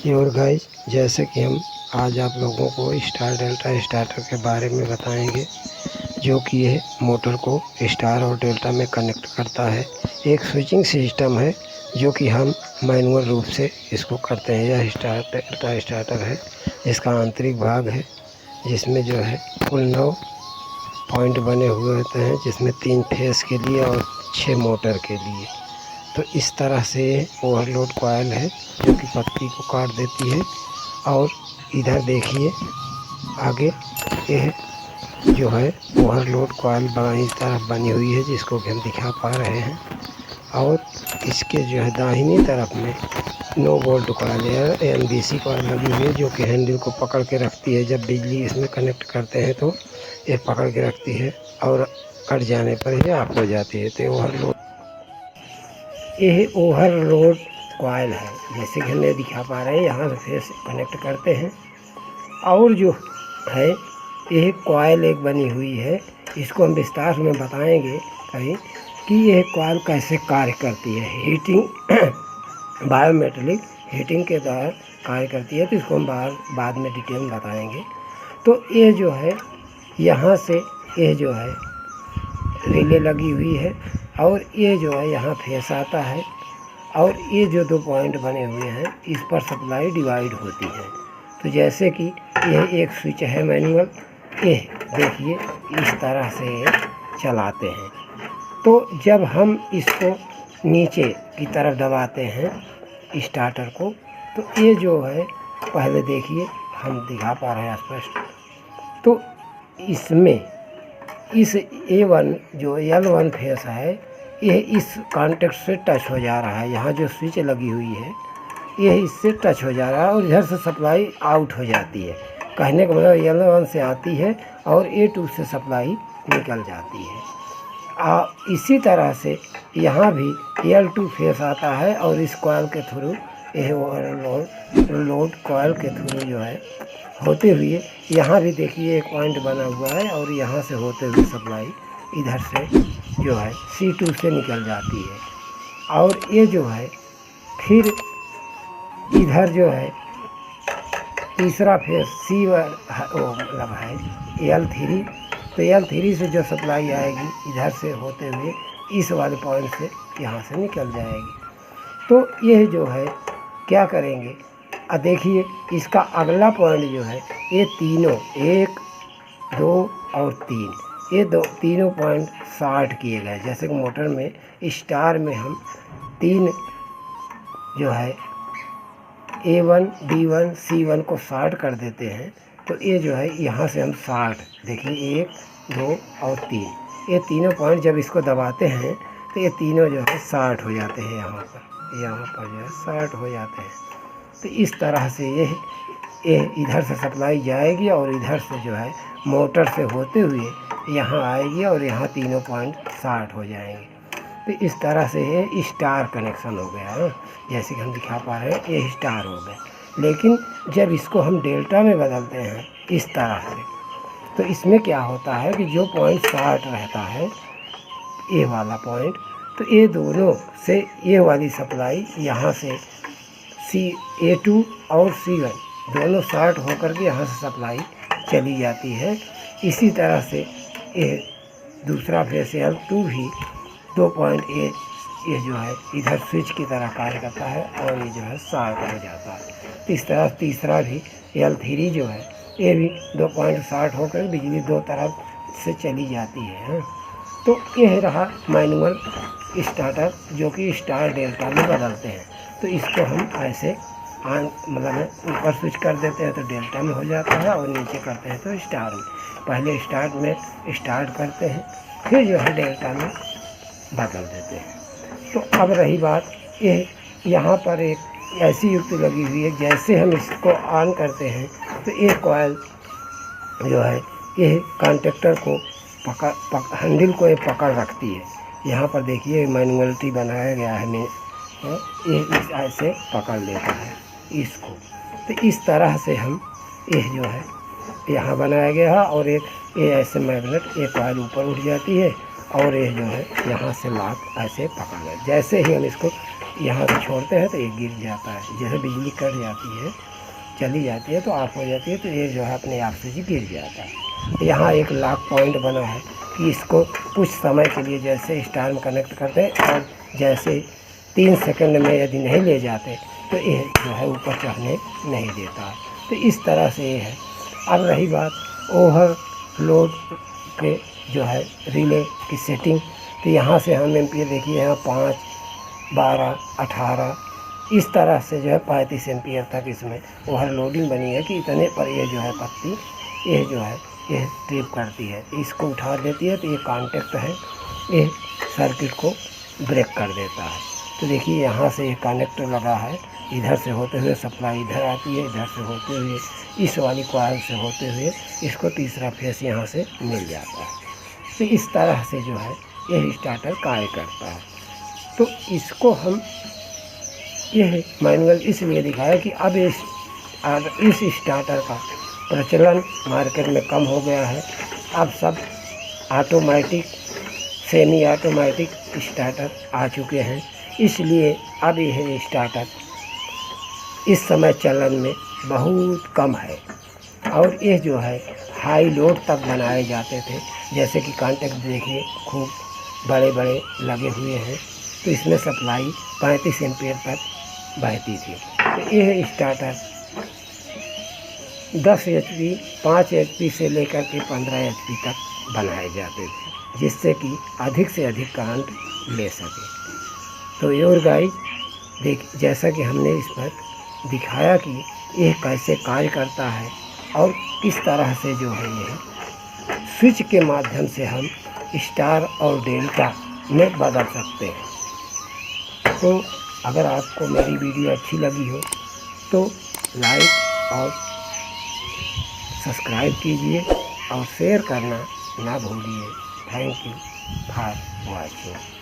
और गाइस, जैसे कि हम आज आप लोगों को स्टार डेल्टा स्टार्टर के बारे में बताएंगे, जो कि यह मोटर को स्टार और डेल्टा में कनेक्ट करता है। एक स्विचिंग सिस्टम है जो कि हम मैनुअल रूप से इसको करते हैं। यह स्टार डेल्टा स्टार्टर है, इसका आंतरिक भाग है जिसमें जो है कुल 9 पॉइंट बने हुए होते हैं, जिसमें 3 फेस के लिए और 6 मोटर के लिए। तो इस तरह से ओवरलोड कॉइल है जो कि पत्ती को काट देती है। और इधर देखिए आगे, यह जो है ओवरलोड कॉइल बाईं तरफ बनी हुई है, जिसको कि हम दिखा पा रहे हैं। और इसके जो है दाहिनी तरफ में 9 वोल्ट कॉइल या NBC कॉइल लगी हुई है, जो कि हैंडल को पकड़ के रखती है। जब बिजली इसमें कनेक्ट करते हैं तो ये पकड़ के रखती है और कट जाने पर ये ऑफ हो जाती है। तो ओवरलोड कॉइल है, जैसे कि हमें दिखा पा रहे हैं। यहाँ से फेस कनेक्ट करते हैं और जो है यह कॉइल एक बनी हुई है। इसको हम विस्तार में बताएंगे कहीं कि यह कॉइल कैसे कार्य करती है। हीटिंग बायोमेटेलिक हीटिंग के द्वारा कार्य करती है, तो इसको हम बाद में डिटेल में बताएंगे। तो ये जो है यहाँ से ये जो है रिले लगी हुई है और ये जो है यहाँ फेस आता है और ये जो 2 पॉइंट बने हुए हैं इस पर सप्लाई डिवाइड होती है। तो जैसे कि यह एक स्विच है मैनुअल, ये देखिए इस तरह से चलाते हैं। तो जब हम इसको नीचे की तरफ दबाते हैं स्टार्टर को, तो ये जो है पहले देखिए हम दिखा पा रहे हैं स्पष्ट। तो इसमें इस A1 जो L1 फेस है, यह इस कॉन्टेक्ट से टच हो जा रहा है। यहाँ जो स्विच लगी हुई है यह इससे टच हो जा रहा है और इधर से सप्लाई आउट हो जाती है। कहने का मतलब L1 से आती है और A2 से सप्लाई निकल जाती है। इसी तरह से यहाँ भी L2 फेस आता है और इस कॉइल के थ्रू, यह ओवरलोड कॉइल के थ्रू जो है होते हुए यहाँ भी देखिए एक पॉइंट बना हुआ है और यहाँ से होते हुए सप्लाई इधर से जो है C2 से निकल जाती है। और ये जो है फिर इधर जो है तीसरा फेस C1 मतलब है L3। तो L3 से जो सप्लाई आएगी इधर से होते हुए इस वाले पॉइंट से यहाँ से निकल जाएगी। तो यह जो है क्या करेंगे, देखिए इसका अगला पॉइंट जो है ये तीनों 1, 2 और 3, ये तीनों पॉइंट शॉर्ट किए गए। जैसे कि मोटर में स्टार में हम 3 जो है A1, B1, C1 को शॉर्ट कर देते हैं। तो ये जो है यहाँ से हम शॉर्ट देखिए 1, 2 और 3, ये तीनों पॉइंट जब इसको दबाते हैं तो ये तीनों जो है शॉर्ट हो जाते हैं। यहाँ पर जो है शॉर्ट हो जाते हैं। तो इस तरह से ये इधर से सप्लाई जाएगी और इधर से जो है मोटर से होते हुए यहाँ आएगी और यहाँ तीनों पॉइंट शॉर्ट हो जाएंगे। तो इस तरह से ये स्टार कनेक्शन हो गया है। जैसे कि हम दिखा पा रहे हैं ये स्टार हो गए। लेकिन जब इसको हम डेल्टा में बदलते हैं इस तरह से, तो इसमें क्या होता है कि जो पॉइंट शॉर्ट रहता है ये वाला पॉइंट, तो ये दोनों से ये वाली सप्लाई यहाँ से A2 और C1 दोनों शॉर्ट होकर के यहाँ से सप्लाई चली जाती है। इसी तरह से ये दूसरा फेस L2 भी 2 पॉइंट ये जो है इधर स्विच की तरह कार्य करता है और ये जो है शॉर्ट हो जाता है। इस तरह तीसरा भी L3 जो है ये भी 2 पॉइंट शॉर्ट होकर बिजली 2 तरफ से चली जाती है। तो यह रहा मैनुअल स्टार्टर जो कि स्टार डेल्टा में बदलते हैं। तो इसको हम ऐसे मतलब ऊपर स्विच कर देते हैं तो डेल्टा में हो जाता है और नीचे करते हैं तो स्टार में। पहले स्टार्ट में स्टार्ट करते हैं, फिर जो है डेल्टा में बदल देते हैं। तो अब रही बात ये, यहाँ पर एक ऐसी युक्ति लगी हुई है, जैसे हम इसको ऑन करते हैं तो ये कॉइल जो है ये कॉन्टेक्टर को हैंडल को ये पकड़ रखती है। यहाँ पर देखिए मैनुअलिटी बनाया गया है, ये इस ऐसे पकड़ लेता है इसको। तो इस तरह से हम ये जो है यहाँ बनाया गया है और एक ये ऐसे मैग्नेट एक कॉइल ऊपर उठ जाती है और ये जो है यहाँ से लॉक ऐसे पकड़ ले। जैसे ही हम इसको यहाँ से छोड़ते हैं तो ये गिर जाता है। जैसे बिजली कट जाती है, चली जाती है तो ऑफ हो जाती है, तो ये जो है अपने आप से जी गिर जाता है। यहाँ एक लॉक पॉइंट बना है कि इसको कुछ समय के लिए जैसे स्टार में कनेक्ट करते हैं और जैसे 3 सेकंड में यदि नहीं ले जाते तो ये जो है ऊपर चढ़ने नहीं देता है। तो इस तरह से ये है। अब रही बात ओवरलोड के जो है रिले की सेटिंग, तो यहाँ से हम एम्पियर देखिए यहाँ 5, 12, 18 इस तरह से जो है 35 एम्पियर तक इसमें ओवरलोडिंग बनी है कि इतने पर ये जो है पत्ती ये जो है ये ट्रिप करती है, इसको उठा देती है, तो ये कॉन्टेक्ट है, ये सर्किट को ब्रेक कर देता है। तो देखिए यहाँ से ये कनेक्टर लगा है, इधर से होते हुए सप्लाई इधर आती है, इधर से होते हुए इस वाली कॉइल से होते हुए इसको तीसरा फेस यहाँ से मिल जाता है। तो इस तरह से जो है यह स्टार्टर कार्य करता है। तो इसको हम यह मैनुअल इसलिए दिखाया कि अब इस स्टार्टर का प्रचलन मार्केट में कम हो गया है। अब सब ऑटोमेटिक, सेमी ऑटोमेटिक स्टार्टर आ चुके हैं, इसलिए अब यह स्टार्टर इस समय चलन में बहुत कम है। और ये जो है हाई लोड तक बनाए जाते थे, जैसे कि कॉन्टेक्ट देखिए खूब बड़े बड़े लगे हुए हैं, तो इसमें सप्लाई 35 एम्पियर तक बहती थी। तो यह स्टार्टर 10 HP, 5 HP से लेकर के 15 HP तक बनाए जाते थे, जिससे कि अधिक से अधिक करंट ले सके। तो योर गाइस देख, जैसा कि हमने इस पर दिखाया कि यह कैसे कार्य करता है और किस तरह से जो है यह स्विच के माध्यम से हम स्टार और डेल्टा में बदल सकते हैं। तो अगर आपको मेरी वीडियो अच्छी लगी हो तो लाइक और सब्सक्राइब कीजिए और शेयर करना ना भूलिए। Thank you for watching.